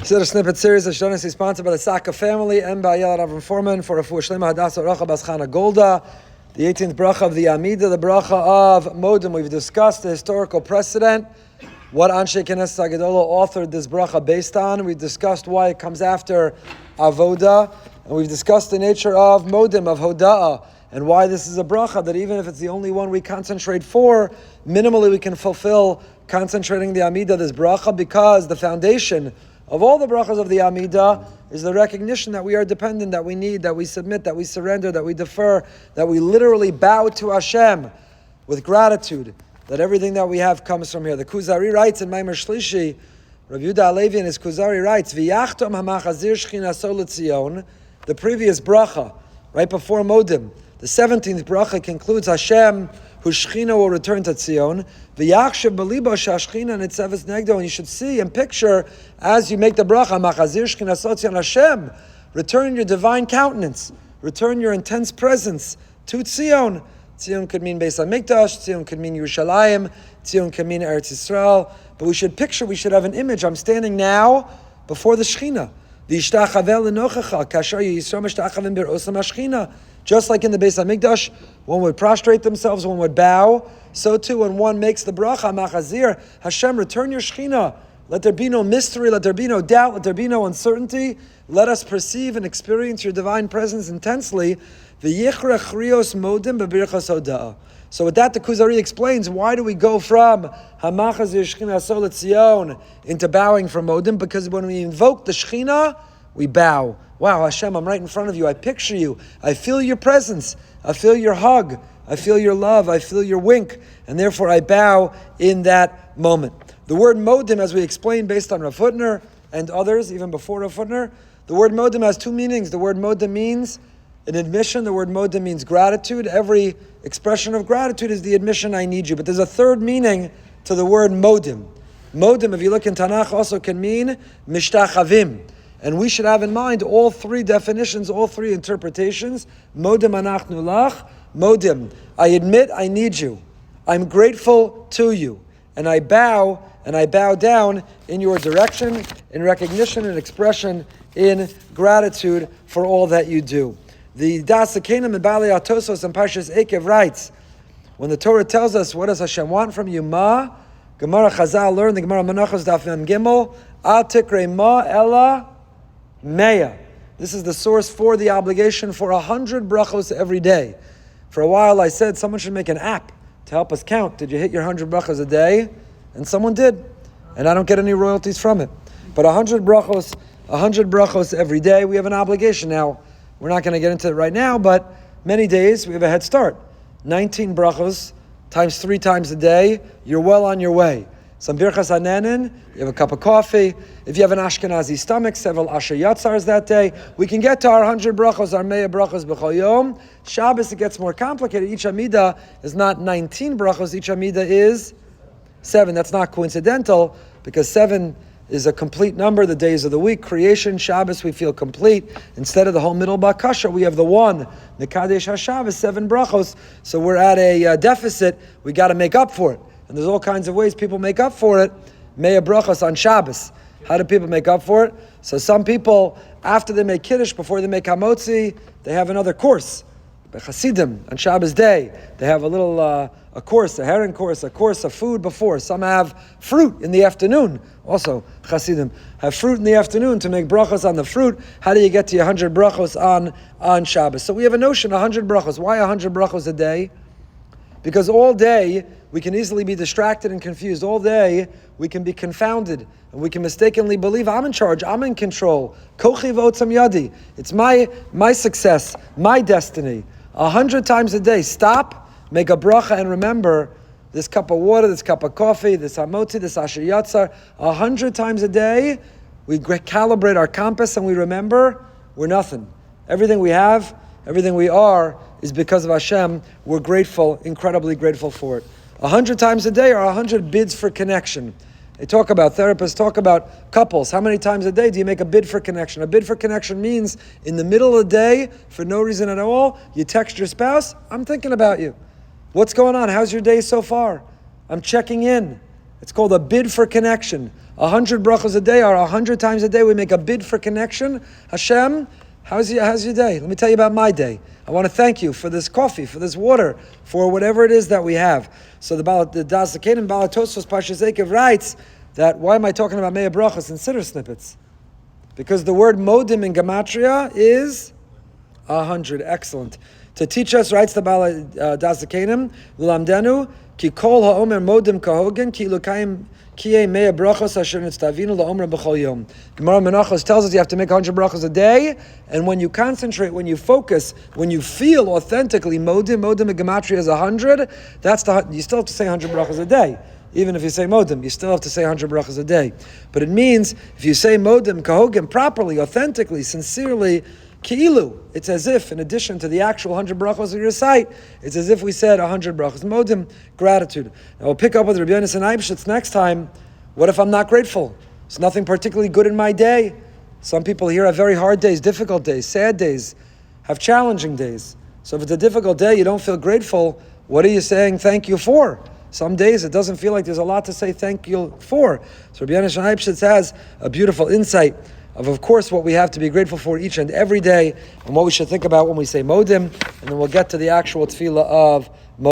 Consider a snippet series that's generously sponsored by the Saka family and by Yelad Avram Foreman for a Shlema Hadassah Racha Baschana Golda. The 18th bracha of the Amida, the bracha of Modim. We've discussed the historical precedent, what Anshe Knesset Hagadola authored this bracha based on. We've discussed why it comes after Avoda, and we've discussed the nature of Modim, of Hoda'ah, and why this is a bracha that even if it's the only one we concentrate for, minimally we can fulfill concentrating the Amida, this bracha, because the foundation of all the brachas of the Amida is the recognition that we are dependent, that we need, that we submit, that we surrender, that we defer, that we literally bow to Hashem with gratitude, that everything that we have comes from here. The Kuzari writes in Maimer Shlishi, Rav Yehuda Alevi in his Kuzari writes, V'yachtom hamachazir shchina sol Tzion, the previous bracha, right before Modim, the 17th bracha concludes Hashem, whose Shechina will return to Tzion. V'yachshav b'libo shashchina nitzeves negdo. And you should see and picture as you make the bracha, Machazir Shechina Sol Tzion, Hashem, return your divine countenance, return your intense presence to Tzion. Tzion could mean Beis HaMikdash, Tzion could mean Yerushalayim, Tzion could mean Eretz Yisrael. But we should have an image. I'm standing now before the Shechina. V'yishtachavel l'nochacha, kasher yisrael mishtachavim b'rosam hashchina. Just like in the Beis HaMikdash, one would prostrate themselves, one would bow. So too, when one makes the bracha, Machazir, Hashem, return your Shechina. Let there be no mystery, let there be no doubt, let there be no uncertainty. Let us perceive and experience your divine presence intensely. V'yichrech rios modim b'birchas hoda'ah. So with that, the Kuzari explains, why do we go from Hamachazir Shechina Sol Tzion into bowing from Modim? Because when we invoke the Shechina, we bow. Wow, Hashem, I'm right in front of you. I picture you. I feel your presence. I feel your hug. I feel your love. I feel your wink. And therefore I bow in that moment. The word Modim, as we explained based on Rav Hutner and others, even before Rav Hutner, the word Modim has two meanings. The word Modim means an admission. The word Modim means gratitude. Every expression of gratitude is the admission, I need you. But there's a third meaning to the word Modim. Modim, if you look in Tanakh, also can mean mishtachavim. And we should have in mind all three definitions, all three interpretations. Modim anachnu lach. Modim, I admit I need you. I'm grateful to you. And I bow down in your direction, in recognition and expression, in gratitude for all that you do. The Das Kenim and Bali Atosos and Parshas Ekev writes, when the Torah tells us what does Hashem want from you, Ma, Gemara Chazal learn, the Gemara Menachos Daf Mem Gimel, Al Tikre Ma Ella Meya. This is the source for the obligation for 100 brachos every day. For a while I said someone should make an app to help us count. Did you hit your 100 brachos a day? And someone did. And I don't get any royalties from it. But 100 brachos every day, we have an obligation. Now, we're not going to get into it right now, but many days we have a head start. 19 brachos times 3 times a day, you're well on your way. Some birchas hanenin, you have a cup of coffee. If you have an Ashkenazi stomach, several asher yatzars that day. We can get to our 100 brachos, our meya brachos b'chol yom. Shabbos, it gets more complicated. Each Amida is not 19 brachos, each Amida is 7. That's not coincidental, because 7 is a complete number, the days of the week. Creation, Shabbos, we feel complete. Instead of the whole middle bakasha, we have the one. Nekadesh HaShabbos, 7 brachos. So we're at a deficit. We got to make up for it. And there's all kinds of ways people make up for it. Meya brachos on Shabbos. How do people make up for it? So some people, after they make Kiddush, before they make Hamotzi, they have another course. Chasidim, on Shabbos day, they have a little a course, a herring course, a course of food before. Some have fruit in the afternoon. Also, Chasidim have fruit in the afternoon to make brachos on the fruit. How do you get to 100 brachos on Shabbos? So we have a notion, 100 brachos. Why 100 brachos a day? Because all day, we can easily be distracted and confused. All day, we can be confounded. And we can mistakenly believe, I'm in charge, I'm in control. Kochi v'otzam yadi. It's my success, my destiny. 100 times a day, stop, make a bracha, and remember this cup of water, this cup of coffee, this hamotzi, this asher yatzar. 100 times a day, we calibrate our compass and we remember we're nothing. Everything we have, everything we are, is because of Hashem. We're grateful, incredibly grateful for it. 100 times a day are 100 bids for connection. Therapists talk about couples. How many times a day do you make a bid for connection? A bid for connection means in the middle of the day, for no reason at all, you text your spouse, I'm thinking about you. What's going on? How's your day so far? I'm checking in. It's called a bid for connection. 100 brachos a day, or 100 times a day, we make a bid for connection. Hashem, how's your day? Let me tell you about my day. I want to thank you for this coffee, for this water, for whatever it is that we have. So the Das Zakenim Baal Tosfos Parshas Eikev writes that, why am I talking about Mea Brachos and Siddur snippets? Because the word Modim in Gematria is 100. Excellent. To teach us, writes the Baal Das Zakenim, L'lamdenu, ki kol ha'omer Modim kahogen, ki ilukayim Kiye mea brachos asher nitztavinu la'omer b'chol yom. Gemara Menachos tells us you have to make 100 brachos a day, and when you concentrate, when you focus, when you feel authentically Modim in Gematria is 100, you still have to say 100 brachos a day. Even if you say Modim, you still have to say 100 brachos a day. But it means, if you say Modim kahogim properly, authentically, sincerely, Ki'ilu, it's as if, in addition to the actual 100 brachos we recite, it's as if we said 100 brachos. Modim, gratitude. Now we'll pick up with Rabbi Yonasan Eibschitz next time. What if I'm not grateful? There's nothing particularly good in my day. Some people here have very hard days, difficult days, sad days, have challenging days. So if it's a difficult day, you don't feel grateful, what are you saying thank you for? Some days it doesn't feel like there's a lot to say thank you for. So Rabbi Yonasan Eibschitz has a beautiful insight of course, what we have to be grateful for each and every day, and what we should think about when we say Modim, and then we'll get to the actual tefillah of